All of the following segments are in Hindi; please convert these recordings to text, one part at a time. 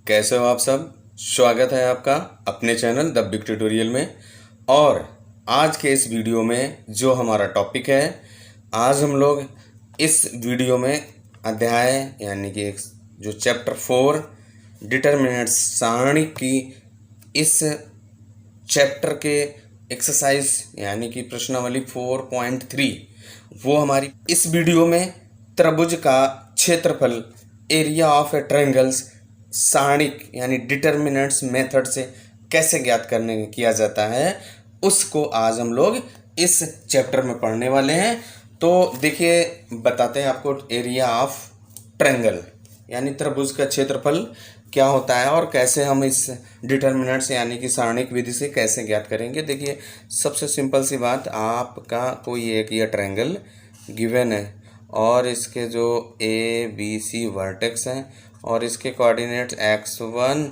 कैसे हो आप सब। स्वागत है आपका अपने चैनल द बिग ट्यूटोरियल में। और आज के इस वीडियो में जो हमारा टॉपिक है, आज हम लोग इस वीडियो में अध्याय यानी कि जो चैप्टर 4 डिटरमिनेंट्स सारणी की इस चैप्टर के एक्सरसाइज यानी कि प्रश्नावली 4.3 वो हमारी इस वीडियो में त्रिभुज का क्षेत्रफल एरिया ऑफ ए ट्रायंगल्स सारणिक यानी डिटरमिनेंट्स मेथड से कैसे ज्ञात करने किया जाता है, उसको आज हम लोग इस चैप्टर में पढ़ने वाले हैं। तो देखिए, बताते हैं आपको एरिया ऑफ ट्रायंगल यानी त्रिभुज का क्षेत्रफल क्या होता है और कैसे हम इस डिटरमिनेंट्स यानी कि सारणिक विधि से कैसे ज्ञात करेंगे। देखिए, सबसे सिंपल सी बात, आपका कोई एक ये ट्रायंगल गिवन है और इसके जो ए बी सी वर्टेक्स हैं और इसके कोऑर्डिनेट्स x1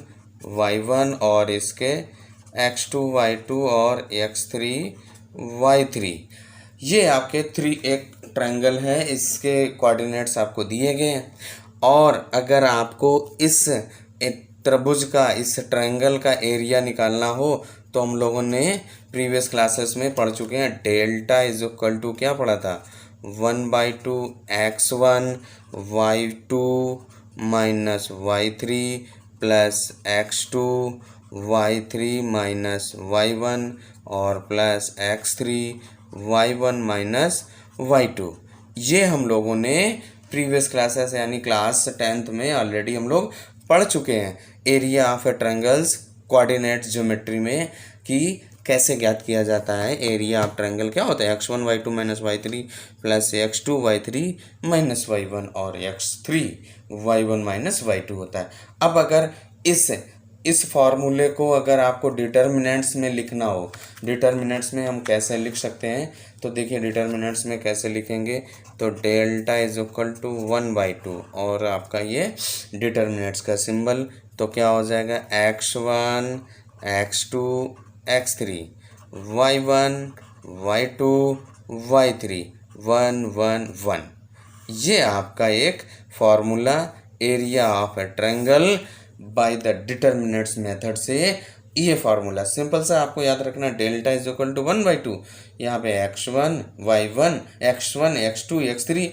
y1 और इसके x2 y2 और x3 y3, ये आपके एक ट्रायंगल है, इसके कोऑर्डिनेट्स आपको दिए गए हैं। और अगर आपको इस त्रिभुज का, इस ट्रायंगल का एरिया निकालना हो तो हम लोगों ने प्रीवियस क्लासेस में पढ़ चुके हैं। डेल्टा इज इक्वल टू क्या पढ़ा था, 1/2 x1 y2 minus y3 plus x2 y3 minus y1 और plus x3 y1 minus y2। ये हम लोगों ने प्रीवियस क्लासेस यानी क्लास 10th में ऑलरेडी हम लोग पढ़ चुके हैं। Area of A triangles coordinate geometry में कि कैसे ज्ञात किया जाता है। एरिया ऑफ ट्रायंगल क्या होता है, x1 y2 minus y3 plus x2 y3 minus y1 और x3 y1 माइनस y2 होता है। अब अगर इस फॉर्मूले को अगर आपको डिटरमिनेंट्स में लिखना हो, डिटरमिनेंट्स में हम कैसे लिख सकते हैं, तो देखिए डिटरमिनेंट्स में कैसे लिखेंगे, तो डेल्टा इज इक्वल टू 1/2 और आपका ये डिटरमिनेंट्स का सिंबल तो क्या हो जाएगा, x1 x2 x3 y1 y2 y3 1 1 1। ये आपका एक formula area of A triangle by the determinants method से, ये फार्मूला सिंपल सा आपको याद रखना। डेल्टा इज इक्वल टू 1/2, यहाँ पे x1 y1 x1 x2 x3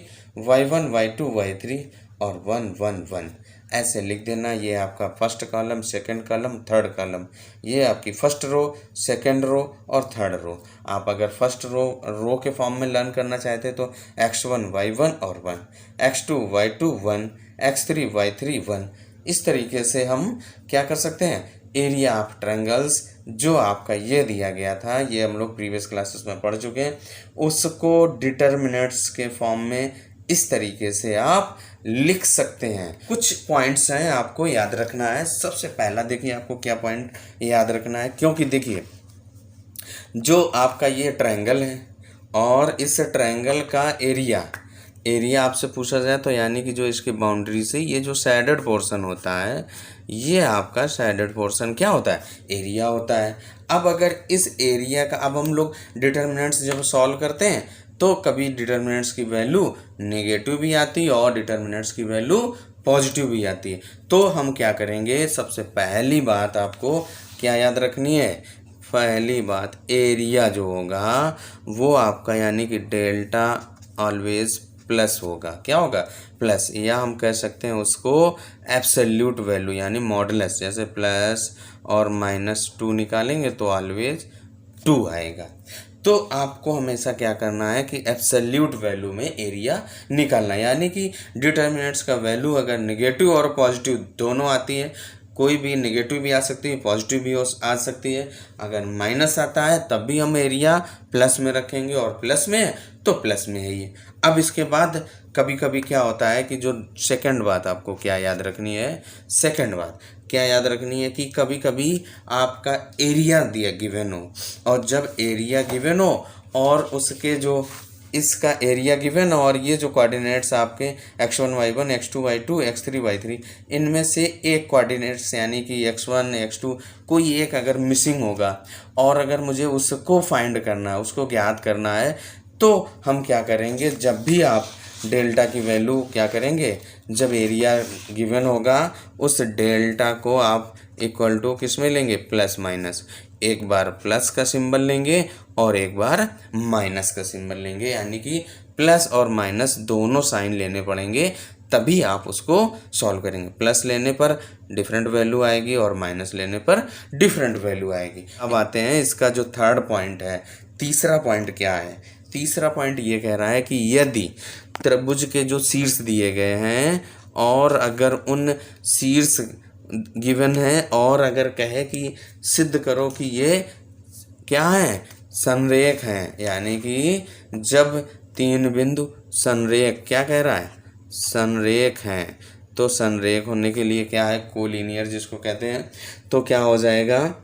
y1 y2 y3 और 1 1 1 ऐसे लिख देना। ये आपका first column, second column, third column, ये आपकी फर्स्ट रो, सेकंड रो और थर्ड रो। आप अगर फर्स्ट रो के फॉर्म में लर्न करना चाहते हैं तो x1 y1 और 1, x2 y2 1, x3 y3 1। इस तरीके से हम क्या कर सकते हैं, एरिया ऑफ ट्रायंगल्स जो आपका ये दिया गया था, ये हम लोग प्रीवियस क्लासेस में पढ़ चुके हैं, उसको डिटरमिनेंट्स के फॉर्म में इस तरीके से आप लिख सकते हैं। कुछ पॉइंट्स हैं आपको याद रखना है। सबसे पहला देखिए, आपको क्या पॉइंट याद रखना है, क्योंकि देखिए जो आपका ये ट्रायंगल है और इस ट्रायंगल का एरिया आपसे पूछा जाए तो यानी कि जो इसके बाउंड्री से ये जो सैडेड पोर्शन होता है, ये आपका सैडेड पोर्शन क्या होता है, एरिया होता है। अब अगर इस एरिया का, अब हम लोग डिटरमिनेंट्स जब सॉल्व करते हैं तो कभी डिटरमिनेंट्स की वैल्यू नेगेटिव भी आती है और डिटरमिनेंट्स की वैल्यू पॉजिटिव भी आती है। तो हम क्या करेंगे, सबसे पहली बात आपको क्या याद रखनी है, पहली बात एरिया जो होगा वो आपका यानी कि डेल्टा ऑलवेज प्लस होगा। क्या होगा, प्लस, या हम कह सकते हैं उसको एब्सोल्यूट वैल्यू यानी मॉडुलस, जैसे प्लस और -2 निकालेंगे तो ऑलवेज 2 आएगा। तो आपको हमेशा क्या करना है कि एब्सोल्यूट वैल्यू में एरिया निकालना, यानी कि डिटरमिनेंट्स का वैल्यू अगर नेगेटिव और पॉजिटिव दोनों आती है, कोई भी नेगेटिव भी आ सकती है, पॉजिटिव भी आ सकती है। अगर माइनस आता है तब भी हम एरिया प्लस में रखेंगे और प्लस में है तो प्लस में है ये। अब इसके बाद कभी कभी क्या होता है कि जो सेकंड बात आपको क्या याद रखनी है, सेकंड बात क्या याद रखनी है कि कभी कभी आपका एरिया दिया गिवन हो, और जब एरिया गिवन हो और उसके जो इसका एरिया गिवन और ये जो कोऑर्डिनेट्स आपके x1 y1 x2 y2 x3 y3, इनमें से एक कोऑर्डिनेट्स यानी कि x1 x2 कोई एक अगर मिसिंग होगा और अगर मुझे उसको फाइंड करना है, उसको ज्ञात करना है, तो हम क्या करेंगे, जब भी आप डेल्टा की वैल्यू क्या करेंगे, जब एरिया गिवन होगा उस डेल्टा को आप इक्वल टू किस में लेंगे, प्लस माइनस, एक बार प्लस का सिंबल लेंगे और एक बार माइनस का सिंबल लेंगे, यानी कि प्लस और माइनस दोनों साइन लेने पड़ेंगे, तभी आप उसको सॉल्व करेंगे। प्लस लेने पर डिफरेंट वैल्यू आएगी और माइनस लेने पर डिफरेंट वैल्यू आएगी। अब आते हैं इसका जो थर्ड पॉइंट है, तीसरा पॉइंट क्या है। तीसरा पॉइंट ये कह रहा है कि यदि त्रिभुज के जो शीर्ष दिए गए हैं और अगर उन शीर्ष गिवन है और अगर कहे कि सिद्ध करो कि ये क्या है, संरेख हैं, यानी कि जब तीन बिंदु संरेख, क्या कह रहा है, संरेख हैं, तो संरेख होने के लिए क्या है, कोलिनियर जिसको कहते हैं। तो क्या हो जाएगा,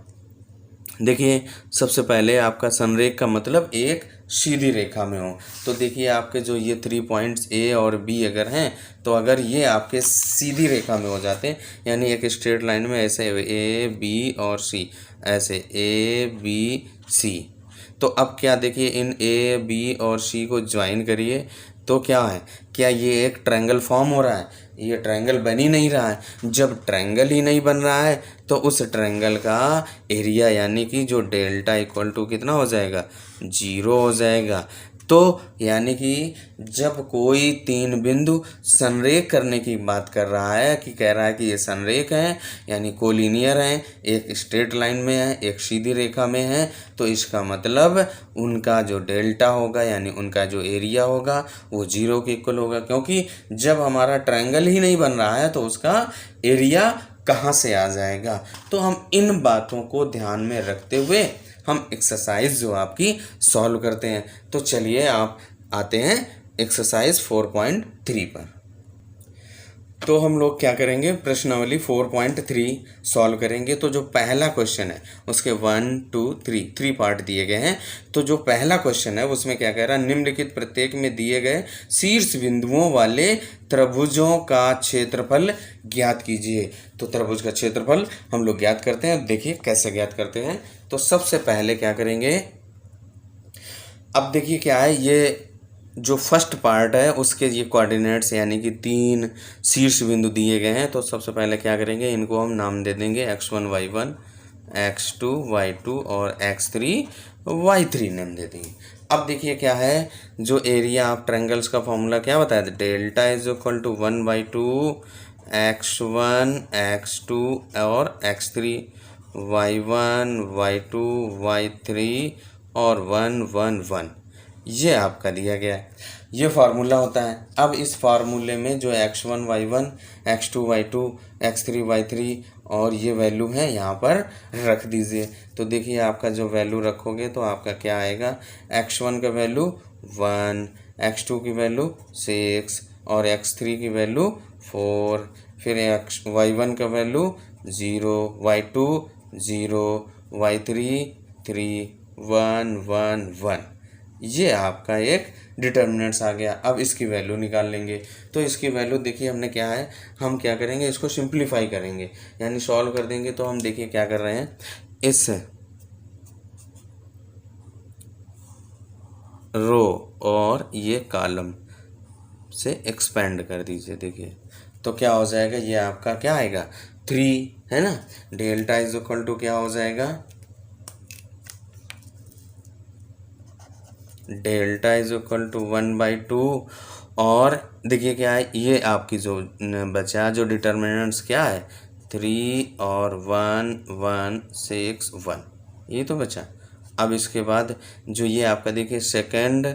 देखिए सबसे पहले आपका संरेख का मतलब एक सीधी रेखा में हो। तो देखिए आपके जो ये 3 पॉइंट्स ए और बी अगर हैं, तो अगर ये आपके सीधी रेखा में हो जाते हैं, यानी एक स्ट्रेट लाइन में ऐसे ए बी और सी, ऐसे ए बी सी, तो अब क्या देखिए इन ए बी और सी को ज्वाइन करिए, तो क्या है, क्या ये एक ट्रायंगल फॉर्म हो रहा है, ये ट्रायंगल बन ही नहीं रहा है। जब ट्रायंगल ही नहीं बन रहा है तो उस ट्रायंगल का एरिया यानी कि जो डेल्टा इक्वल टू कितना हो जाएगा, 0 हो जाएगा। तो यानी कि जब कोई तीन बिंदु संरेख करने की बात कर रहा है, कि कह रहा है कि ये संरेख हैं यानी कोलिनियर हैं, एक स्ट्रेट लाइन में है एक सीधी रेखा में है, तो इसका मतलब उनका जो डेल्टा होगा यानी उनका जो एरिया होगा वो 0 के इक्वल होगा, क्योंकि जब हमारा ट्रायंगल ही नहीं बन रहा है तो उसका एरिया कहाँ से आ जाएगा। तो हम इन बातों को ध्यान में रखते हुए हम एक्सरसाइज जो आपकी सॉल्व करते हैं। तो चलिए आप आते हैं एक्सरसाइज 4.3 पर। तो हम लोग क्या करेंगे, प्रश्नावली 4.3 सॉल्व करेंगे। तो जो पहला क्वेश्चन है उसके 1 2 3 पार्ट दिए गए हैं। तो जो पहला क्वेश्चन है उसमें क्या कह रहा है, निम्नलिखित प्रत्येक में दिए गए शीर्ष बिंदुओं वाले त्रिभुजों का क्षेत्रफल ज्ञात कीजिए। तो त्रिभुज का क्षेत्रफल हम लोग ज्ञात करते हैं। देखिए कैसे ज्ञात करते हैं। तो सबसे पहले क्या करेंगे, अब देखिए क्या है, ये जो फर्स्ट पार्ट है उसके ये कोऑर्डिनेट्स यानी कि 3 शीर्ष बिंदु दिए गए हैं। तो सबसे पहले क्या करेंगे, इनको हम नाम दे देंगे x1 y1, x2 y2 और x3 y3 नाम दे देंगे। अब देखिए क्या है, जो एरिया ऑफ ट्रायंगल्स का फॉर्मूला क्या बताया था, delta is equal to 1/2 x1 x2 और x3, y1 y2 y3 और 1 1 1, ये आपका दिया गया है, ये फार्मूला होता है। अब इस फार्मूले में जो x1 y1 x2 y2 x3 y3 और ये वैल्यू है यहाँ पर रख दीजिए। तो देखिए आपका जो वैल्यू रखोगे तो आपका क्या आएगा, x1 का वैल्यू 1, x2 की वैल्यू 6 और x3 की वैल्यू 4, फिर y1 का वैल्यू 0, y2 0, y3 3, 1 1 1, ये आपका एक डिटर्मिनेंट्स आ गया। अब इसकी वैल्यू निकाल लेंगे। तो इसकी वैल्यू देखिए हमने क्या है, हम क्या करेंगे, इसको सिंप्लीफाई करेंगे यानी सॉल्व कर देंगे। तो हम देखिए क्या कर रहे हैं, इस रो और ये कॉलम से एक्सपेंड कर दीजिए। देखिए तो क्या हो जाएगा, ये आपका क्या आएगा 3 है ना। डेल्टा इज इक्वल टू क्या हो जाएगा, डेल्टा इज इक्वल टू 1/2 और देखिए क्या है, ये आपकी जो बचा जो डिटर्मिनेंट्स क्या है 3 और 1 1 6 1, ये तो बचा। अब इसके बाद जो ये आपका देखिए सेकंड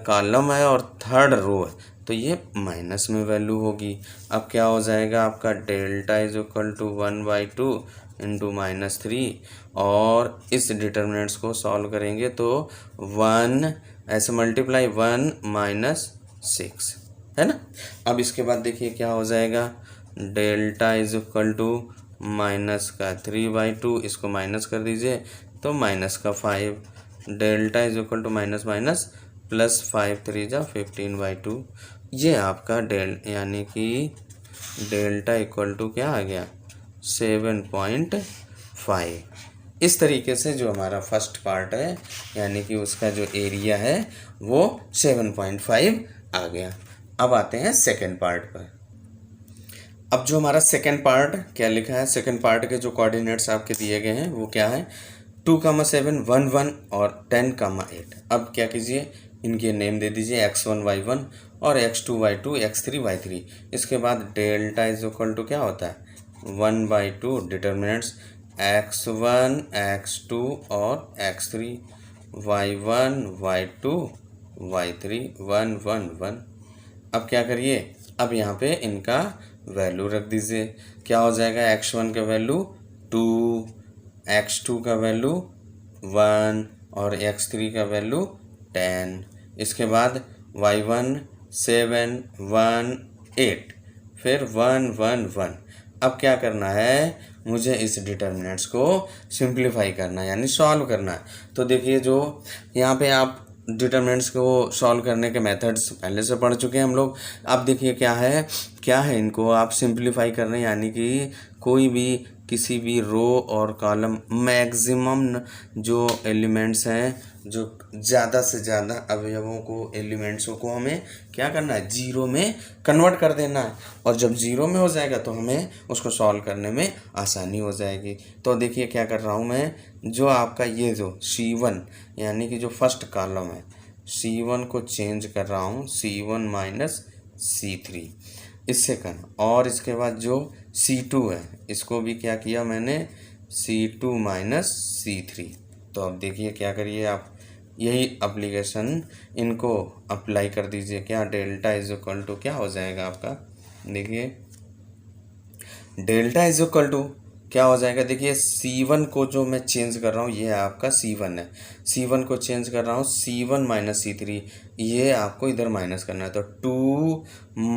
कॉलम है और थर्ड रो है, तो ये माइनस में वैल्यू होगी। अब क्या हो जाएगा आपका, delta is equal to 1/2 into -3 और इस डिटर्मिनेंट्स को सॉल्व करेंगे तो 1 ऐसे मल्टीप्लाई 1 -6 है ना। अब इसके बाद देखिए क्या हो जाएगा, delta is equal to minus का 3/2, इसको माइनस कर दीजिए तो माइनस का 5, delta is equal to minus minus plus 5 3 जा 15/2, ये आपका यानी कि डेल्टा इक्वल टू क्या आ गया 7.5। इस तरीके से जो हमारा फर्स्ट पार्ट है यानी कि उसका जो एरिया है वो 7.5 आ गया। अब आते हैं सेकेंड पार्ट पर। अब जो हमारा सेकेंड पार्ट क्या लिखा है, सेकेंड पार्ट के जो कोऑर्डिनेट्स आपके दिए गए हैं वो क्या है, 2,7, 1, 1 और 10,8। अब क्या कीजिए, इनके नेम दे दीजिए x1 y1 और x2 y2 x3 y3। इसके बाद डेल्टा इज इक्वल टू क्या होता है, 1/2 डिटर्मिनेंट्स x1 x2 और x3 y1 y2 y3 1 1 1। अब क्या करिए, अब यहाँ पे इनका वैल्यू रख दीजिए। क्या हो जाएगा, x1 का वैल्यू 2, x2 का वैल्यू 1 और x3 का वैल्यू 10। इसके बाद y1 7 1 8 फिर 1 1 1। अब क्या करना है, मुझे इस डिटर्मिनेंट्स को सिंप्लीफाई करना है यानी सॉल्व करना है। तो देखिए जो यहाँ पे आप डिटर्मिनेंट्स को सॉल्व करने के मेथड्स पहले से पढ़ चुके हैं हम लोग। अब देखिए क्या है इनको आप सिंप्लीफाई कर रहे हैं, यानी कि कोई भी किसी भी रो और कॉलम मैक्सिमम जो एलिमेंट्स हैं, जो ज़्यादा से ज़्यादा अवयवों को एलिमेंट्सों को हमें क्या करना है, जीरो में कन्वर्ट कर देना है। और जब जीरो में हो जाएगा तो हमें उसको सॉल्व करने में आसानी हो जाएगी। तो देखिए क्या कर रहा हूँ मैं, जो आपका ये जो C1 यानी कि जो फर्स्ट कॉलम है C1 को चेंज कर रहा हूँ C1 माइनस C3 इससे करना। और इसके बाद जो C2 है इसको भी क्या किया मैंने, C2 माइनस C3। तो अब देखिए क्या करिए आप, यही एप्लीकेशन इनको अप्लाई कर दीजिए। क्या डेल्टा इज इक्वल टू क्या हो जाएगा आपका, देखिए डेल्टा इज इक्वल टू क्या हो जाएगा, देखिए C1 को जो मैं चेंज कर रहा हूँ ये आपका C1 है, C1 को चेंज कर रहा हूँ C1 माइनस C3, ये आपको इधर माइनस करना है। तो 2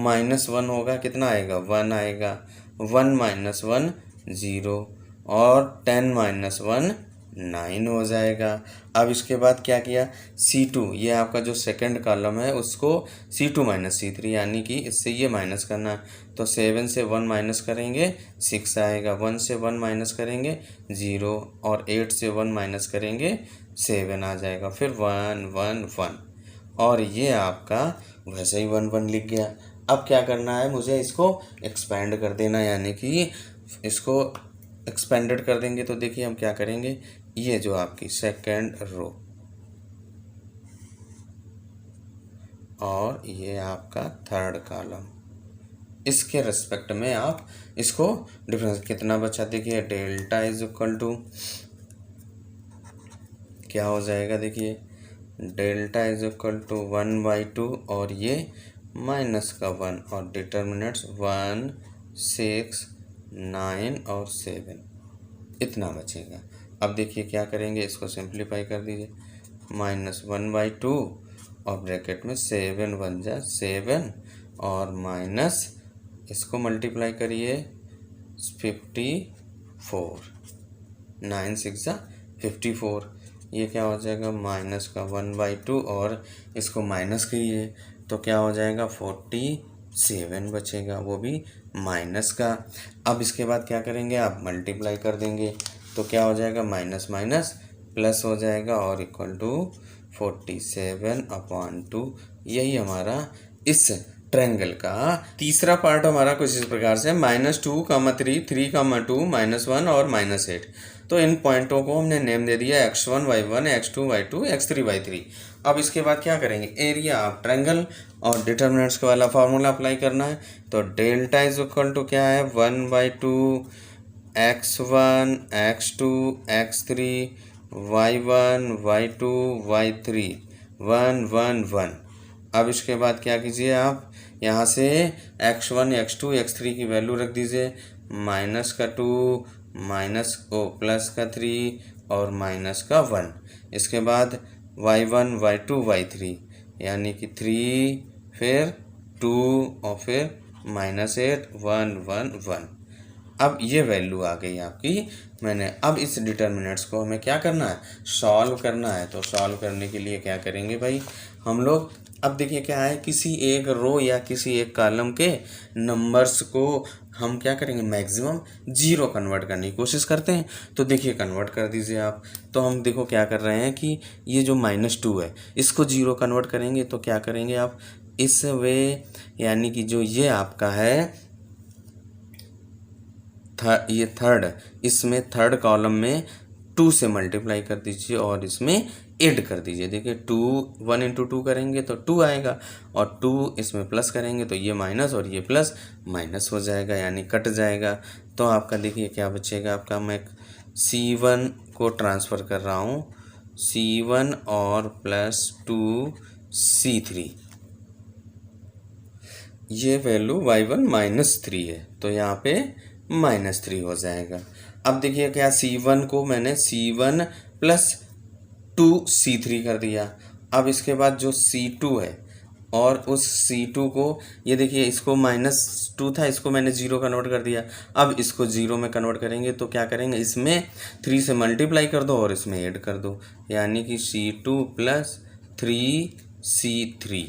माइनस 1 होगा, कितना आएगा 1 आएगा, 1 माइनस 1 0 और 10 माइनस 1 9 हो जाएगा। अब इसके बाद क्या किया, C2 ये आपका जो सेकंड कॉलम है उसको C2 माइनस C3 यानी कि इससे ये माइनस करना है। तो 7 से 1 माइनस करेंगे 6 आएगा, 1 से 1 माइनस करेंगे 0 और 8 से 1 माइनस करेंगे 7 आ जाएगा, फिर 1 1 1 और ये आपका वैसे ही 1 1 लिख गया। अब क्या करना है, मुझे इसको एक्सपेंड कर देना, यानी कि इसको एक्सपेंडेड कर देंगे। तो देखिए हम क्या करेंगे, ये जो आपकी सेकंड रो और ये आपका थर्ड कॉलम, इसके रिस्पेक्ट में आप इसको डिफरेंस कितना बचा, देखिए डेल्टा इज इक्वल टू क्या हो जाएगा, देखिए डेल्टा इज इक्वल टू 1/2 और ये माइनस का 1 और डिटर्मिनेंट्स 1 6 9 और 7 इतना बचेगा। अब देखिए क्या करेंगे, इसको सिंप्लीफाई कर दीजिए, -1/2 और ब्रैकेट में 7 बन जा 7 और माइनस इसको मल्टीप्लाई करिए 54, 9 6 जा 54, ये क्या हो जाएगा माइनस का 1/2 और इसको माइनस कीजिए तो क्या हो जाएगा 47 बचेगा, वो भी माइनस का। अब इसके बाद क्या करेंगे, आप मल्टीप्लाई कर देंगे तो क्या हो जाएगा, माइनस माइनस प्लस हो जाएगा और इक्वल टू 47/2। यही हमारा इस ट्रायंगल का तीसरा पार्ट हमारा कुछ इस प्रकार से -2, 3, 3, 2, -1 और -8। तो इन पॉइंटों को हमने नेम दे दिया x1 y1 x2 y2 x3 y3। अब इसके बाद क्या करेंगे, एरिया ऑफ ट्रायंगल और डिटर्मिनेंट्स का वाला फार्मूला अप्लाई करना है। तो डेल्टा इज इक्वल टू क्या है, 1/2 x1 x2 x3 y1 y2 y3 1 1 1। अब इसके बाद क्या कीजिए, आप यहाँ से x1 x2 x3 की वैल्यू रख दीजिए, माइनस का 2 माइनस प्लस का 3 और माइनस का 1। इसके बाद y1 y2 y3 यानी कि 3 फिर 2 और फिर -8 1 1 1। अब ये वैल्यू आ गई आपकी। मैंने अब इस डिटर्मिनेंट्स को हमें क्या करना है, सॉल्व करना है। तो सॉल्व करने के लिए क्या करेंगे भाई हम लोग, अब देखिए क्या है, किसी एक रो या किसी एक कॉलम के नंबर्स को हम क्या करेंगे, मैक्सिमम जीरो कन्वर्ट करने की कोशिश करते हैं। तो देखिए कन्वर्ट कर दीजिए आप। तो हम देखो क्या कर रहे हैं कि ये जो -2 है इसको जीरो कन्वर्ट करेंगे। तो क्या करेंगे आप, इस वे यानी कि जो ये आपका है ये थर्ड, इसमें थर्ड कॉलम में 2 से मल्टीप्लाई कर दीजिए और इसमें ऐड कर दीजिए। देखिए 2 1 इंटू 2 करेंगे तो 2 आएगा और 2 इसमें प्लस करेंगे तो ये माइनस और ये प्लस माइनस हो जाएगा यानी कट जाएगा। तो आपका देखिए क्या बचेगा आपका, मैं C1 को ट्रांसफ़र कर रहा हूँ, C1 और प्लस 2 C3, ये वैल्यू y1 -3 है तो यहाँ पे -3 हो जाएगा। अब देखिए क्या, C1 को मैंने C1 प्लस 2 C3 कर दिया। अब इसके बाद जो C2 है और उस C2 को, ये देखिए इसको -2 था, इसको मैंने 0 कन्वर्ट कर दिया। अब इसको 0 में कन्वर्ट करेंगे तो क्या करेंगे, इसमें 3 से मल्टीप्लाई कर दो और इसमें ऐड कर दो यानी कि C2 प्लस 3C3।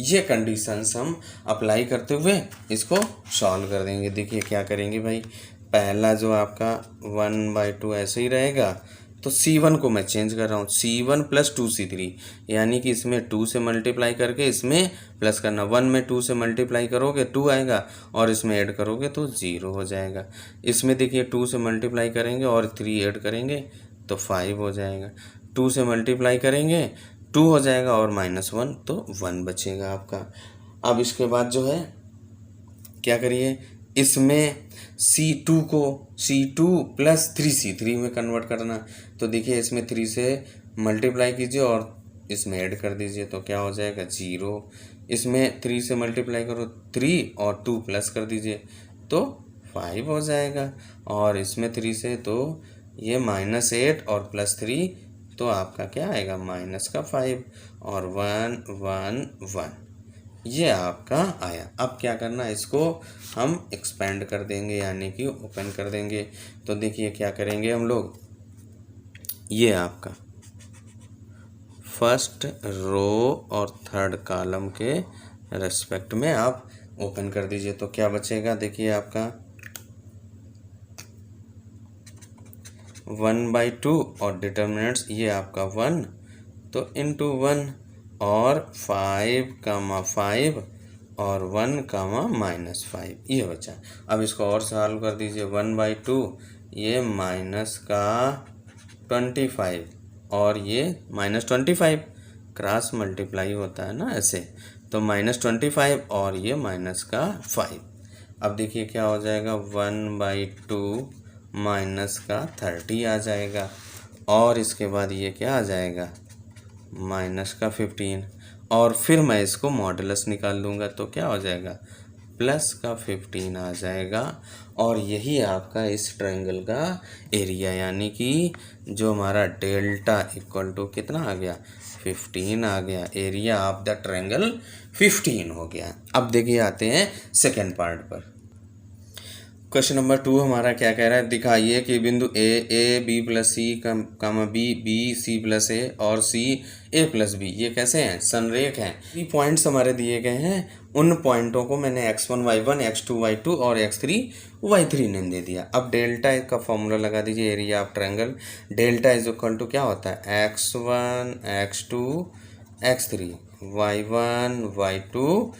ये कंडीशंस हम अप्लाई करते हुए इसको सॉल्व कर देंगे। देखिए क्या करेंगे भाई, पहला जो आपका 1/2 ऐसे ही रहेगा तो C1 को मैं चेंज कर रहा हूँ, C1 प्लस 2C3 यानी कि इसमें 2 से मल्टीप्लाई करके इसमें प्लस करना। 1 में 2 से मल्टीप्लाई करोगे 2 आएगा और इसमें ऐड करोगे तो 0 हो जाएगा। इसमें देखिए 2 से मल्टीप्लाई करेंगे और 3 ऐड करेंगे तो 5 हो जाएगा। 2 से मल्टीप्लाई करेंगे 2 हो जाएगा और -1 तो 1 बचेगा आपका। अब इसके बाद जो है क्या करिए, इसमें C2 को C2 प्लस 3C3 में कन्वर्ट करना। तो देखिए इसमें 3 से मल्टीप्लाई कीजिए और इसमें ऐड कर दीजिए तो क्या हो जाएगा 0। इसमें 3 से मल्टीप्लाई करो 3 और 2 प्लस कर दीजिए तो 5 हो जाएगा। और इसमें 3 से तो ये -8 और +3 तो आपका क्या आएगा -5 और 1 1 1, ये आपका आया। अब क्या करना है, इसको हम एक्सपेंड कर देंगे यानी कि ओपन कर देंगे। तो देखिए क्या करेंगे हम लोग, ये आपका फर्स्ट रो और थर्ड कॉलम के रेस्पेक्ट में आप ओपन कर दीजिए तो क्या बचेगा, देखिए आपका 1/2 और डिटर्मिनेंट्स ये आपका 1 तो इंटू 1 और 5, और 1, -5 ये बचा। अब इसको और सॉल्व कर दीजिए, 1/2 ये -25 और ये -25 क्रॉस मल्टीप्लाई होता है ना ऐसे, तो -25 और ये -5। अब देखिए क्या हो जाएगा, 1/2 -30 आ जाएगा और इसके बाद ये क्या आ जाएगा -15 और फिर मैं इसको मॉडुलस निकाल लूँगा तो क्या हो जाएगा +15 आ जाएगा। और यही आपका इस ट्रायंगल का एरिया यानी कि जो हमारा डेल्टा इक्वल टू कितना आ गया 15 आ गया। एरिया ऑफ द ट्रायंगल 15 हो गया। अब देखिए आते हैं सेकेंड पार्ट पर। क्वेश्चन नंबर 2 हमारा क्या कह रहा है, दिखाइए कि बिंदु A B plus C B C plus A और सी ए प्लस बी ये कैसे हैं, संरेख हैं। ये पॉइंट्स हमारे दिए गए हैं, उन पॉइंटों को मैंने x1 y1 x2 y2 और x3 y3 नेम दे दिया। अब डेल्टा का फॉर्मूला लगा दीजिए, area of triangle. Delta is equal to क्या होता है x1 x2 x3 y1 y2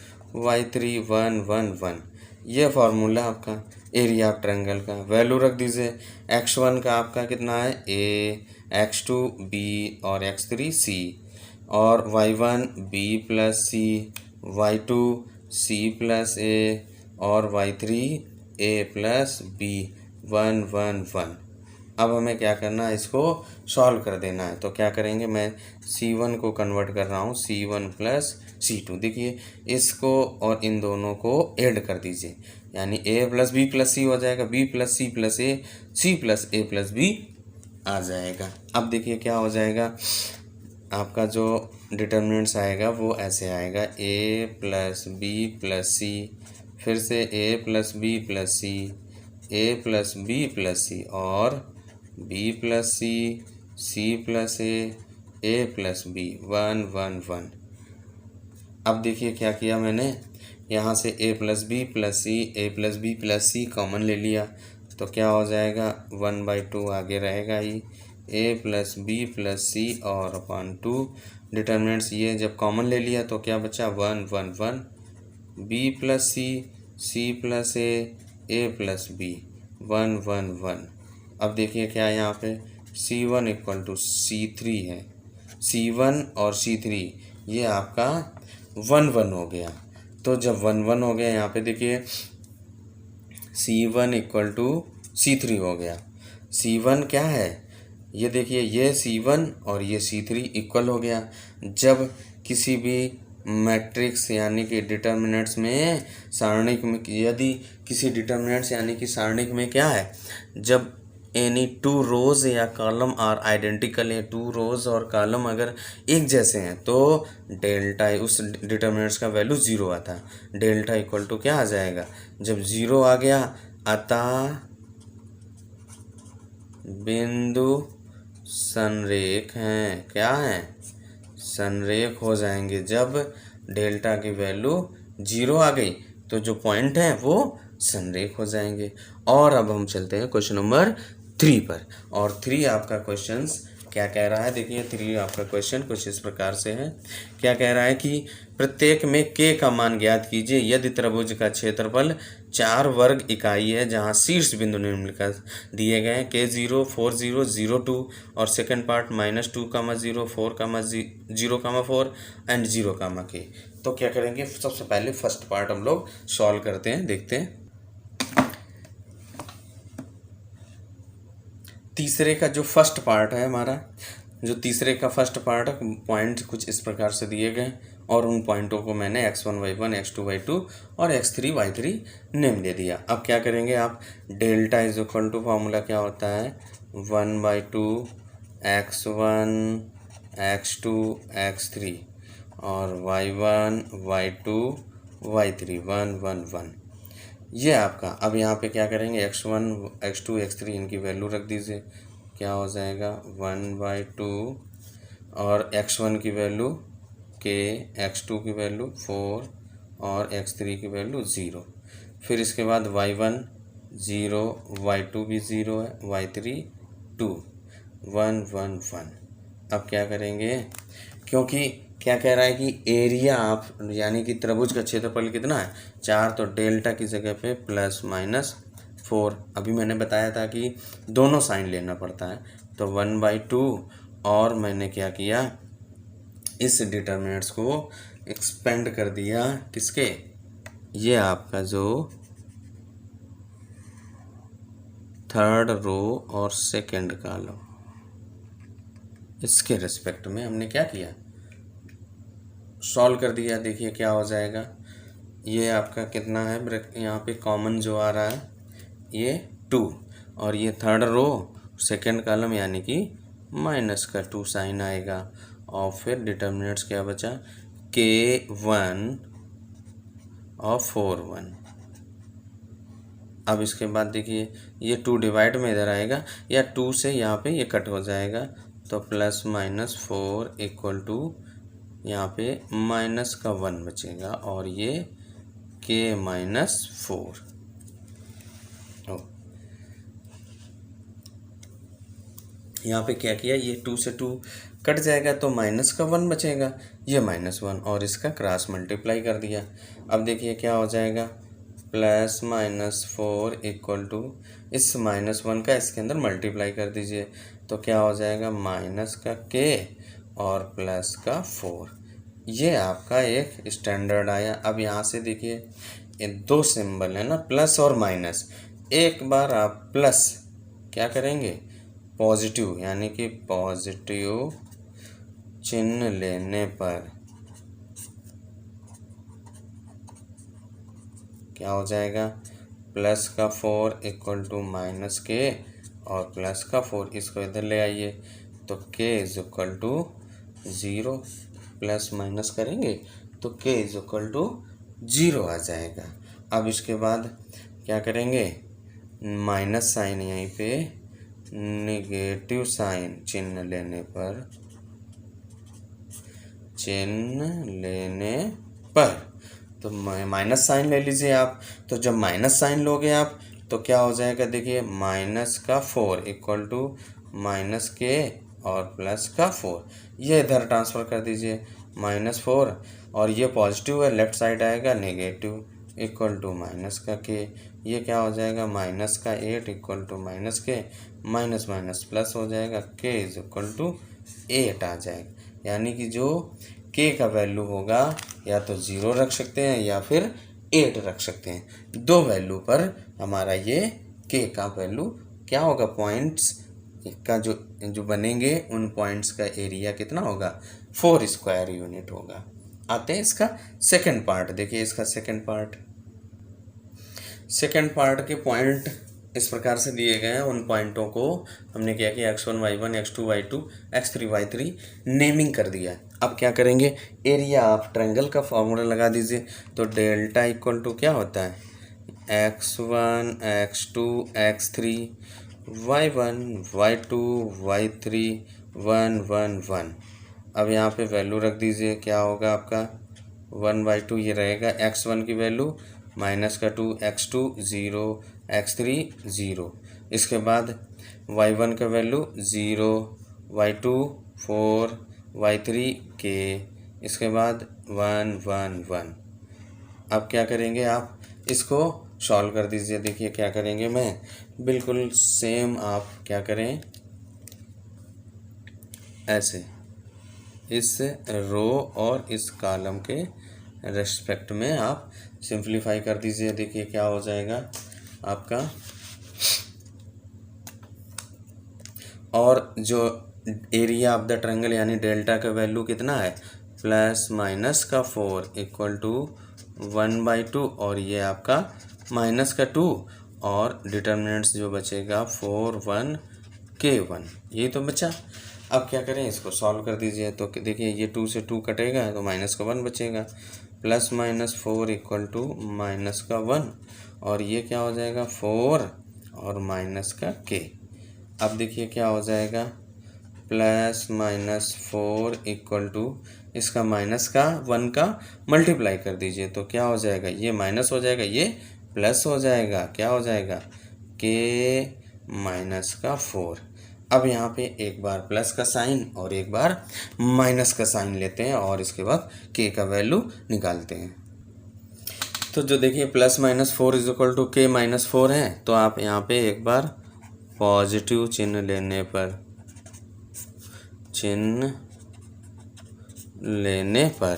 y3 1 1 1, ये फार्मूला आपका एरिया ऑफ ट्रायंगल का। वैल्यू रख दीजिए, x1 का आपका कितना है a, x2 b और x3 c और y1 b plus c, y2 c plus a और y3 a प्लस b 1 1 1। अब हमें क्या करना है, इसको सॉल्व कर देना है। तो क्या करेंगे, मैं C1 को कन्वर्ट कर रहा हूँ C1 प्लस C2। देखिए इसको और इन दोनों को ऐड कर दीजिए यानी a प्लस बी प्लस सी हो जाएगा, b plus C plus A, C plus A plus B आ जाएगा। अब देखिए क्या हो जाएगा, आपका जो डिटर्मिनेंट्स आएगा वो ऐसे आएगा a plus B plus C, फिर से a plus B plus C, a plus B plus सी और b plus C, C plus A plus B 1 1 1। अब देखिए क्या किया मैंने, यहाँ से a plus B plus c, a plus B plus c common ले लिया तो क्या हो जाएगा 1/2 आगे रहेगा ही, ए प्लस बी प्लस सी और अपॉन 2। डिटर्मिनेंट्स ये जब कॉमन ले लिया तो क्या बचा 1 1 1, B plus C plus A plus B 1 1 1। अब देखिए क्या है यहाँ पे C1 इक्वल टू C3 है, C1 और C3 ये आपका 1 1 हो गया। तो जब 1 1 हो गया यहाँ पे देखिए C1 इक्वल टू C3 हो गया। C1 क्या है, ये देखिए ये C1 और ये C3 इक्वल हो गया। जब किसी भी मैट्रिक्स यानी कि डिटर्मिनेंट्स में सारणिक में, यदि किसी डिटर्मिनेंट्स यानी कि सारणिक में क्या है, जब एनी टू रोज या कॉलम आर आइडेंटिकल है, टू रोज और कॉलम अगर एक जैसे हैं तो डेल्टा उस डिटर्मिनेंट्स का वैल्यू 0 आता है। डेल्टा इक्वल टू क्या आ जाएगा, जब 0 आ गया अतः बिंदु संरेख हैं, क्या हैं, संरेख हो जाएंगे। जब डेल्टा की वैल्यू 0 आ गई तो जो पॉइंट है वो संरेख हो जाएंगे। और अब हम चलते हैं क्वेश्चन नंबर 3 पर। और 3 आपका क्वेश्चंस क्या कह रहा है, देखिए 3 आपका क्वेश्चन कुछ इस प्रकार से है। क्या कह रहा है कि प्रत्येक में k का मान ज्ञात कीजिए यदि त्रिभुज का क्षेत्रफल 4 वर्ग इकाई है जहां शीर्ष बिंदु निम्नलिखित दिए गए हैं K0 4 0 0 2 और सेकंड पार्ट -2 0 4 0 4 एंड 0 k। तो क्या करेंगे, सबसे पहले फर्स्ट पार्ट हम लोग सॉल्व करते हैं, देखते हैं। तीसरे का जो फर्स्ट पार्ट है हमारा, जो तीसरे का फर्स्ट पार्ट पॉइंट कुछ इस प्रकार से दिए गए और उन पॉइंटों को मैंने x1 y1 x2 y2 और x3 y3 नेम दे दिया। अब क्या करेंगे आप, delta is equal to formula क्या होता है 1/2 x1 x2 x3 और y1 y2 y3 1 1 1। ये आपका, अब यहाँ पे क्या करेंगे x1 x2 x3 इनकी वैल्यू रख दीजिए, क्या हो जाएगा 1/2 और x1 की वैल्यू k, x2 की वैल्यू 4 और x3 की वैल्यू 0। फिर इसके बाद y1 0, y2 भी 0 है, y3 2 1 1 1। अब क्या करेंगे, क्योंकि क्या कह रहा है कि एरिया आप यानी कि त्रिभुज का क्षेत्रफल कितना है 4, तो डेल्टा की जगह पे +-4। अभी मैंने बताया था कि दोनों साइन लेना पड़ता है, तो 1/2 और मैंने क्या किया, इस डिटर्मिनेंट्स को एक्सपेंड कर दिया किसके, ये आपका जो थर्ड रो और सेकंड कॉलम, इसके रिस्पेक्ट में हमने क्या किया, सॉल्व कर दिया। देखिए क्या हो जाएगा, ये आपका कितना है, यहाँ पे कॉमन जो आ रहा है ये 2 और ये थर्ड रो सेकंड कॉलम यानी कि -2 साइन आएगा। और फिर डिटर्मिनेंट्स क्या बचा K1 और 4 1। अब इसके बाद देखिए ये 2 डिवाइड में इधर आएगा या 2 से यहाँ पे ये कट हो जाएगा, तो +-4 इक्वल टू यहाँ पे -1 बचेगा और ये K-4। यहाँ पे क्या किया, ये 2 से 2 कट जाएगा तो -1 बचेगा, ये -1 और इसका क्रॉस मल्टीप्लाई कर दिया। अब देखिए क्या हो जाएगा, +-4 इक्वल टू इस -1 का इसके अंदर मल्टीप्लाई कर दीजिए, तो क्या हो जाएगा -K और +4। ये आपका एक स्टैंडर्ड आया। अब यहाँ से देखिए ये 2 सिंबल है ना, प्लस और माइनस, एक बार आप प्लस क्या करेंगे पॉजिटिव यानी कि पॉजिटिव चिन्ह लेने पर क्या हो जाएगा, +4 इक्वल टू -K और +4, इसको इधर ले आइए तो K is equal to 0, plus minus करेंगे तो K इज इक्वल टू 0 आ जाएगा। अब इसके बाद क्या करेंगे, माइनस साइन यहीं पे नेगेटिव साइन चिन्ह लेने पर तो माइनस साइन ले लीजिए आप। तो जब माइनस साइन लोगे आप तो क्या हो जाएगा, देखिए -4 इक्वल टू माइनस के और प्लस का 4, ये इधर ट्रांसफ़र कर दीजिए -4, और ये पॉजिटिव है, लेफ्ट साइड आएगा नेगेटिव इक्वल टू माइनस का के, ये क्या हो जाएगा माइनस का 8 इक्वल टू माइनस के, माइनस माइनस प्लस हो जाएगा, के इज इक्वल टू 8 आ जाएगा। यानी कि जो के का वैल्यू होगा या तो 0 रख सकते हैं या फिर 8 रख सकते हैं। दो वैल्यू पर हमारा ये के का वैल्यू क्या होगा, पॉइंट्स का जो बनेंगे उन पॉइंट्स का एरिया कितना होगा, 4 स्क्वायर यूनिट होगा। आते हैं इसका सेकंड पार्ट, देखिए इसका सेकंड पार्ट के पॉइंट इस प्रकार से दिए गए हैं। उन पॉइंटों को हमने क्या किया, x1 y1 x2 y2 x3 y3 naming कर दिया है। अब क्या करेंगे, एरिया ऑफ ट्रायंगल का फॉर्मूला लगा दीजिए। तो डेल्टा इक्वल टू क्या होता है, x1 x2 x3 y1 y2 y3 1 1 1। अब यहाँ पे वैल्यू रख दीजिए, क्या होगा आपका 1/2, ये रहेगा x1 की वैल्यू -2 x2 0 x3 0। इसके बाद y1 का वैल्यू 0 y2 4 y3 के, इसके बाद 1 1 1। अब क्या करेंगे, आप इसको सॉल्व कर दीजिए। देखिए क्या करेंगे, मैं बिल्कुल सेम आप क्या करें, ऐसे इस रो और इस कॉलम के रेस्पेक्ट में आप सिंप्लीफाई कर दीजिए। देखिए क्या हो जाएगा आपका, और जो एरिया ऑफ द ट्रायंगल यानी डेल्टा का वैल्यू कितना है, प्लस माइनस का 4 इक्वल टू 1/2, और ये आपका माइनस का 2, और डिटर्मिनेंट्स जो बचेगा 4 1 के 1, ये तो बचा। अब क्या करें, इसको सॉल्व कर दीजिए। तो देखिए ये 2 से 2 कटेगा तो माइनस का 1 बचेगा, plus minus 4 equal to minus का 1, और ये क्या हो जाएगा 4 और माइनस का के। अब देखिए क्या हो जाएगा, प्लस माइनस 4 इक्वल टू इसका माइनस का 1 का मल्टीप्लाई कर दीजिए। तो क्या हो जाएगा, ये माइनस हो जाएगा, ये प्लस हो जाएगा, क्या हो जाएगा के माइनस का 4। अब यहाँ पे एक बार प्लस का साइन और एक बार माइनस का साइन लेते हैं, और इसके बाद के का वैल्यू निकालते हैं। तो जो देखिए plus minus 4 is equal to K minus 4 है, तो आप यहाँ पे एक बार पॉजिटिव चिन्ह लेने पर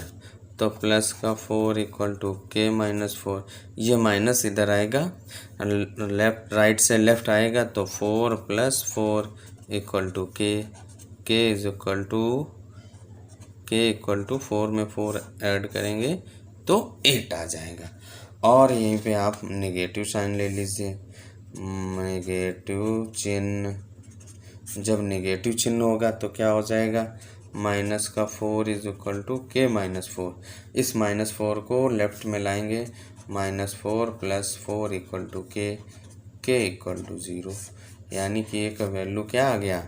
तो प्लस का 4 इक्वल टू के माइनस 4, ये माइनस इधर आएगा, लेफ्ट राइट से लेफ्ट आएगा, तो 4 + 4 इक्वल टू के इज इक्वल टू 4 में 4 ऐड करेंगे तो 8 आ जाएगा। और यहीं पे आप नेगेटिव साइन ले लीजिए, नेगेटिव चिन्ह, जब नेगेटिव चिन्ह होगा तो क्या हो जाएगा, माइनस का 4 is equal to K minus 4। इस -4 को लेफ्ट में लाएंगे, -4 + 4 इक्वल टू के इक्वल टू 0, यानी कि ए का वैल्यू क्या आ गया,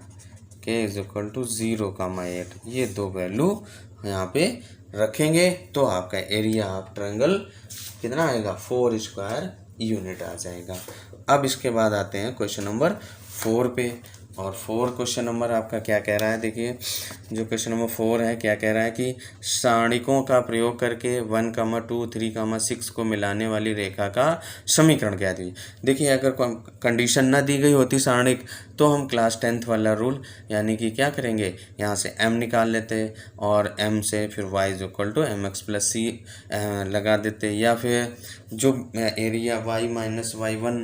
के इज इक्वल टू 0,8। ये दो वैल्यू यहाँ पे रखेंगे तो आपका एरिया ऑफ ट्रायंगल कितना आएगा, 4 स्क्वायर यूनिट आ जाएगा। अब इसके बाद आते हैं क्वेश्चन नंबर 4 पे, और 4 क्वेश्चन नंबर आपका क्या कह रहा है, देखिए जो क्वेश्चन नंबर 4 है क्या कह रहा है कि सारणिकों का प्रयोग करके 1, 2, 3, 6 को मिलाने वाली रेखा का समीकरण क्या दी। देखिए अगर कंडीशन ना दी गई होती सारणिक, तो हम क्लास 10th वाला रूल यानी कि क्या करेंगे, यहाँ से m निकाल लेते और m से फिर y is equal to mx + c लगा देते, या फिर जो एरिया y - y1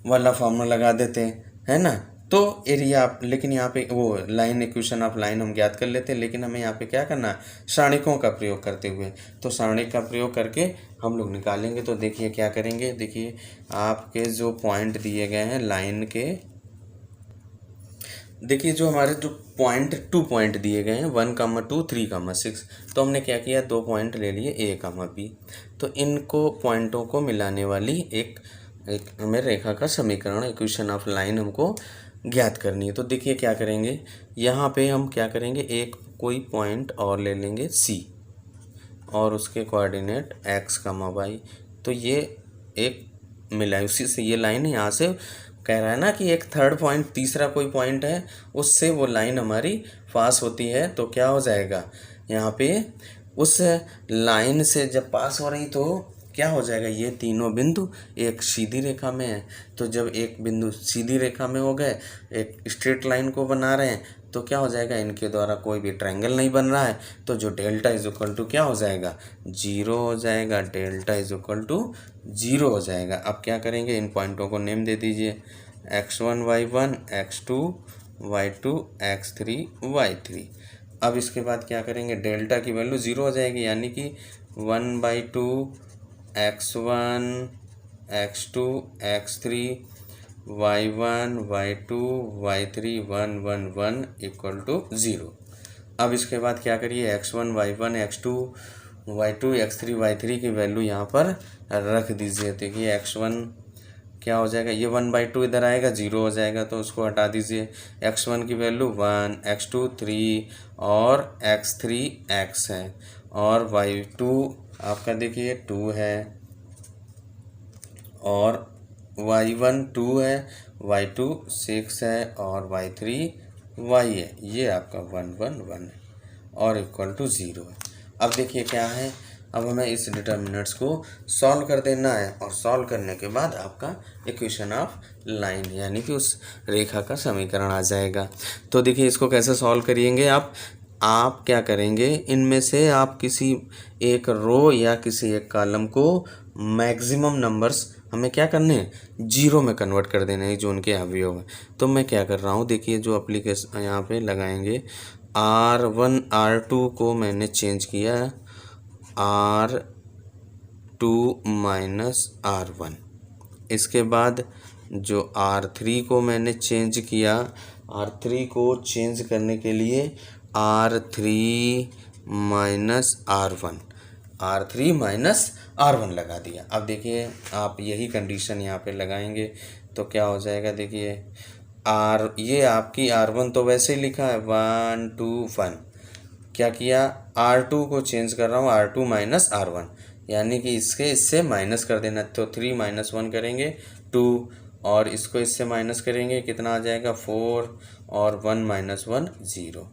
वाला फॉर्मूला लगा देते, है ना। तो एरिया, लेकिन यहाँ पे वो लाइन इक्वेशन ऑफ लाइन हम ज्ञात कर लेते हैं, लेकिन हमें यहाँ पे क्या करना है, सारणिकों का प्रयोग करते हुए, तो सारणिक का प्रयोग करके हम लोग निकालेंगे। तो देखिए क्या करेंगे, देखिए आपके जो पॉइंट दिए गए हैं लाइन के, देखिए जो हमारे जो टू पॉइंट दिए गए हैं 1, 2, 3, 6, तो हमने क्या किया, 2 पॉइंट ले लिए A, B। तो इनको पॉइंटों को मिलाने वाली एक हमें रेखा का समीकरण, इक्वेशन ऑफ लाइन हमको ज्ञात करनी है। तो देखिए क्या करेंगे, यहाँ पे हम क्या करेंगे, एक कोई पॉइंट और ले लेंगे C, और उसके कोऑर्डिनेट x, y। तो ये एक मिला, उसी से ये लाइन यहाँ से कह रहा है ना कि एक थर्ड पॉइंट, तीसरा कोई पॉइंट है, उससे वो लाइन हमारी पास होती है, तो क्या हो जाएगा यहाँ पे, उस लाइन से जब पास हो रही तो क्या हो जाएगा, ये तीनों बिंदु एक सीधी रेखा में है। तो जब एक बिंदु सीधी रेखा में हो गए, एक स्ट्रेट लाइन को बना रहे हैं, तो क्या हो जाएगा, इनके द्वारा कोई भी ट्रायंगल नहीं बन रहा है, तो जो डेल्टा इज इक्वल टू क्या हो जाएगा, 0 हो जाएगा। डेल्टा इज इक्वल टू 0 हो जाएगा। अब क्या करेंगे, इन पॉइंटों को नेम दे दीजिए, x1 y1, x2 y2, x3 y3। अब इसके बाद क्या करेंगे, डेल्टा की वैल्यू 0 हो जाएगी, यानी कि 1/2 x1 x2 x3 y1 y2 y3 1 1 1 equal to 0। अब इसके बाद क्या करिए, x1 y1 x2 y2 x3 y3 की वैल्यू यहाँ पर रख दीजिए। देखिए x1 क्या हो जाएगा, ये 1/2 इधर आएगा, 0 हो जाएगा, तो उसको हटा दीजिए। x1 की वैल्यू 1, x2 3 और x3 x है, और y2 आपका देखिए 2 है, और y1 2 है, y2 6 है, और y3 y है। ये आपका 1 1 1 है और इक्वल टू 0 है। अब देखिए क्या है, अब हमें इस डिटर्मिनेंट्स को सॉल्व कर देना है, और सॉल्व करने के बाद आपका इक्वेशन ऑफ लाइन यानी कि उस रेखा का समीकरण आ जाएगा। तो देखिए इसको कैसे सॉल्व करिएंगे आप क्या करेंगे, इनमें से आप किसी एक रो या किसी एक कॉलम को मैक्सिमम नंबर्स हमें क्या करने हैं, 0 में कन्वर्ट कर देने हैं, जो उनके अवयव है। तो मैं क्या कर रहा हूँ, देखिए जो एप्लीकेशन यहाँ पे लगाएंगे, R1 R2 को मैंने चेंज किया R2 माइनस R1। इसके बाद जो R3 को मैंने चेंज किया, R3 को चेंज करने के लिए R3 minus R1, R3 minus R1 लगा दिया। अब देखिए आप यही कंडीशन यहाँ पे लगाएंगे तो क्या हो जाएगा, देखिए ये आपकी R1 तो वैसे ही लिखा है 1 2 1, क्या किया, R2 को चेंज कर रहा हूँ R2 माइनस R1, यानी कि इससे माइनस कर देना, तो 3 माइनस 1 करेंगे 2, और इसको इससे माइनस करेंगे, कितना आ जाएगा 4, और 1 माइनस 1 0।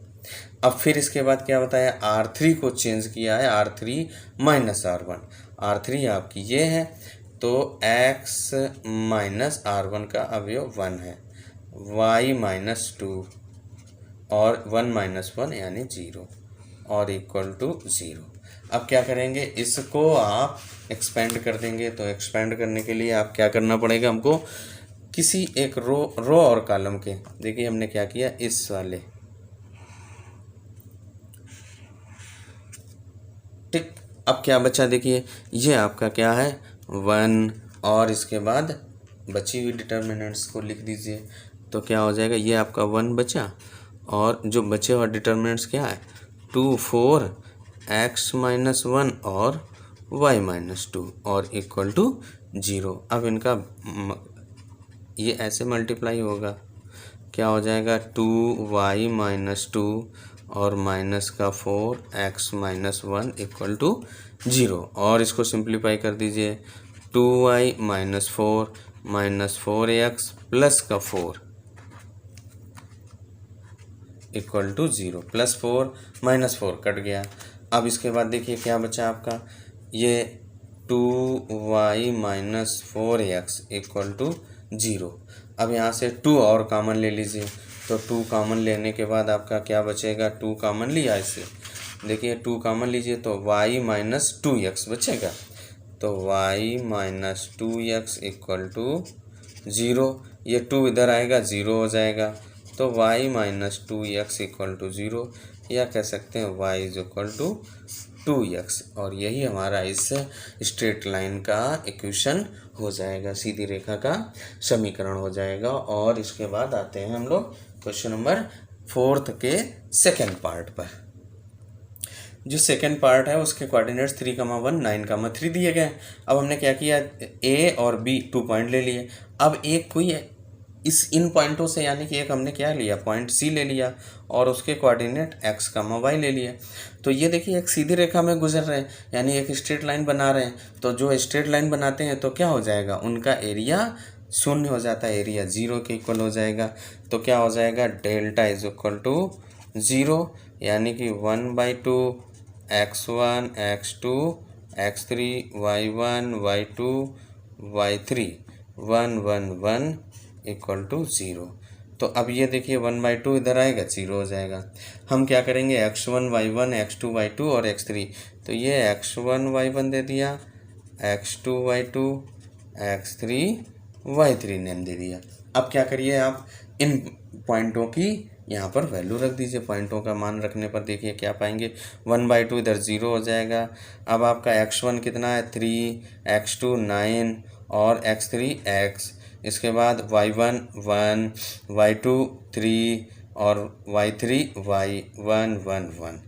अब फिर इसके बाद क्या बताया, R3 को चेंज किया है R3 माइनस R1, R3 आपकी ये है, तो x माइनस R1 का अवयव 1 है, y माइनस 2 और 1 माइनस 1 यानी 0 और इक्वल टू 0। अब क्या करेंगे, इसको आप एक्सपेंड कर देंगे। तो एक्सपेंड करने के लिए आप क्या करना पड़ेगा, हमको किसी एक रो और कॉलम के, देखिए हमने क्या किया, इस वाले, ठीक। अब क्या बचा, देखिए ये आपका क्या है 1, और इसके बाद बची हुई डिटर्मिनेंट्स को लिख दीजिए। तो क्या हो जाएगा, ये आपका 1 बचा, और जो बचे हुआ डिटर्मिनेंट्स क्या है 2 4 x माइनस 1 और y माइनस 2 और इक्वल टू 0। अब इनका ये ऐसे मल्टीप्लाई होगा, क्या हो जाएगा 2y माइनस 2 और माइनस का 4 x माइनस 1 इक्वल टू 0, और इसको सिंप्लीफाई कर दीजिए, 2y minus 4 minus 4x plus का 4 equal to 0, plus 4 minus 4 cut गया। अब इसके बाद देखिए क्या बचा आपका, ये 2y minus 4x equal to 0। अब यहाँ से 2 और कॉमन ले लीजिए, तो 2 कॉमन लेने के बाद आपका क्या बचेगा, 2 कॉमन लिया इससे, देखिए 2 कॉमन लीजिए तो y माइनस 2x बचेगा, तो y minus 2x equal to 0। ये 2 इधर आएगा 0 हो जाएगा, तो y minus 2x equal to 0, या कह सकते हैं y is equal to 2x, और यही हमारा इस स्ट्रेट लाइन का इक्वेशन हो जाएगा, सीधी रेखा का समीकरण हो जाएगा। और इसके बाद आते हैं हम लोग क्वेश्चन नंबर 4 के सेकेंड पार्ट पर। जो सेकेंड पार्ट है उसके कोऑर्डिनेट्स 3,1 9,3 दिए गए। अब हमने क्या किया, a और b 2 पॉइंट ले लिए। अब एक कोई इन पॉइंटों से, यानी कि एक हमने क्या लिया, पॉइंट C ले लिया, और उसके कोऑर्डिनेट x, y ले लिए। तो ये देखिए एक सीधी रेखा में गुजर रहे हैं, यानी एक स्ट्रेट लाइन बना रहे हैं। तो जो स्ट्रेट लाइन बनाते हैं तो क्या हो जाएगा, उनका एरिया शून्य हो जाता है, एरिया 0 के इक्वल हो जाएगा। तो क्या हो जाएगा, डेल्टा इज इक्वल टू 0, यानी कि 1/2 x1 x2 x3 y1 y2 y3 1 1 1 equal to 0। तो अब ये देखिए 1/2 इधर आएगा, 0 हो जाएगा। हम क्या करेंगे, x1 y1 x2 y2 और x3, तो ये x1 y1 दे दिया, x2 y2 x3 y3 name दे दिया। अब क्या करिए, आप इन पॉइंटों की यहाँ पर वैल्यू रख दीजिए। पॉइंटों का मान रखने पर देखिए क्या पाएंगे, 1/2 इधर 0 हो जाएगा। अब आपका x1 कितना है, 3, x2 9 और x3 x, इसके बाद y1 1, y2 3 और y3 y 1 1 1,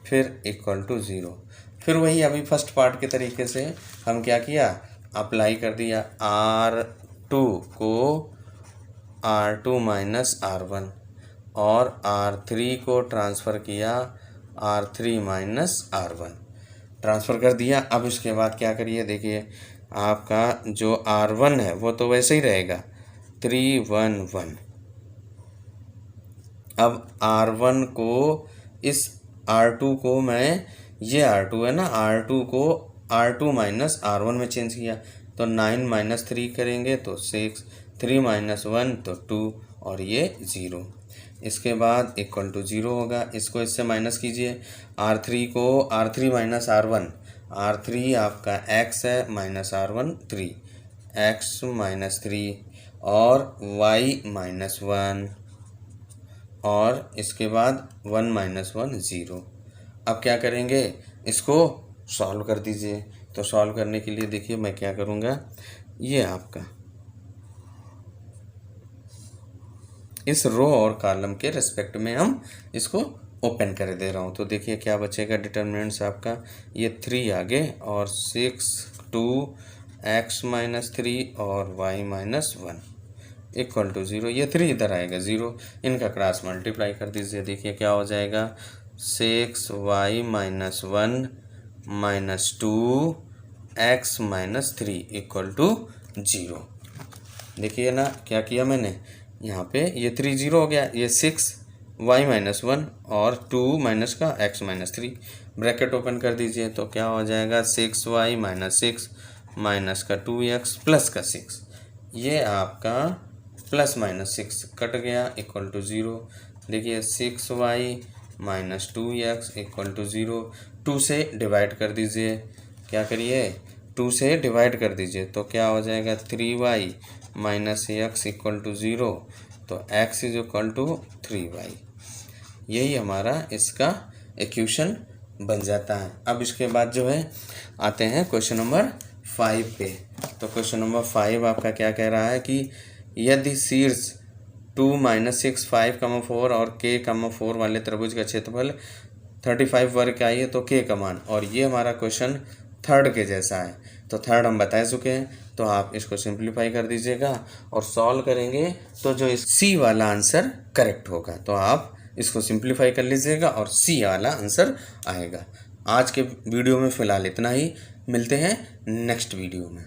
फिर इक्वल टू 0। फिर वही अभी फर्स्ट पार्ट के तरीके से हम क्या किया, अप्लाई कर दिया, R2 को R2 माइनस R1 और R3 को ट्रांसफ़र किया R3 माइनस R1, ट्रांसफ़र कर दिया। अब इसके बाद क्या करिए, देखिए आपका जो R1 है वो तो वैसे ही रहेगा 3 1 1। अब R1 को, इस R2 को मैं, ये R2 है ना, R2 को R2 माइनस R1 में चेंज किया, तो 9 माइनस 3 करेंगे तो 6, 3 माइनस 1 तो 2 और ये 0। इसके बाद इक्वल टू 0 होगा। इसको इससे माइनस कीजिए, R3 को R3 माइनस R1, R3 आपका x है माइनस R1 3, x माइनस 3 और y माइनस 1 और इसके बाद 1 माइनस 1 0। अब क्या करेंगे, इसको सॉल्व कर दीजिए। तो सॉल्व करने के लिए देखिए मैं क्या करूँगा, ये आपका इस रो और कॉलम के रिस्पेक्ट में हम इसको ओपन कर दे रहा हूँ। तो देखिए क्या बचेगा, डिटर्मिनेंट्स आपका ये 3 आगे और 6 2 x माइनस 3 और y माइनस 1 इक्वल टू 0। ये 3 इधर आएगा 0, इनका क्रॉस मल्टीप्लाई कर दीजिए। देखिए क्या हो जाएगा, 6y minus 1 minus 2 x minus 3 equal to 0। देखिए ना क्या किया मैंने, यहाँ पे ये 3 0 हो गया, ये 6 y माइनस 1 और 2 माइनस का x माइनस 3, ब्रैकेट ओपन कर दीजिए। तो क्या हो जाएगा, 6y माइनस 6 माइनस का 2x प्लस का 6, ये आपका प्लस माइनस 6 कट गया इक्वल टू 0। देखिए 6y minus 2x equal to 0। 2 से डिवाइड कर दीजिए, क्या करिए 2 से डिवाइड कर दीजिए, तो क्या हो जाएगा 3y minus x equal to 0, तो x is equal to 3y। यही हमारा इसका इक्वेशन बन जाता है। अब इसके बाद जो है आते हैं क्वेश्चन नंबर 5 पे। तो क्वेश्चन नंबर 5 आपका क्या कह रहा है कि यदि शीर्ष 2 माइनस 6 5, 4 और k, 4 वाले त्रिभुज का क्षेत्रफल 35 वर्ग का है तो k का मान, और ये हमारा क्वेश्चन थर्ड के जैसा है। तो थर्ड हम बता चुके हैं, तो आप इसको सिंप्लीफाई कर दीजिएगा और सॉल्व करेंगे तो जो इस सी वाला आंसर करेक्ट होगा। तो आप इसको सिंप्लीफाई कर लीजिएगा और सी वाला आंसर आएगा। आज के वीडियो में फ़िलहाल इतना ही, मिलते हैं नेक्स्ट वीडियो में।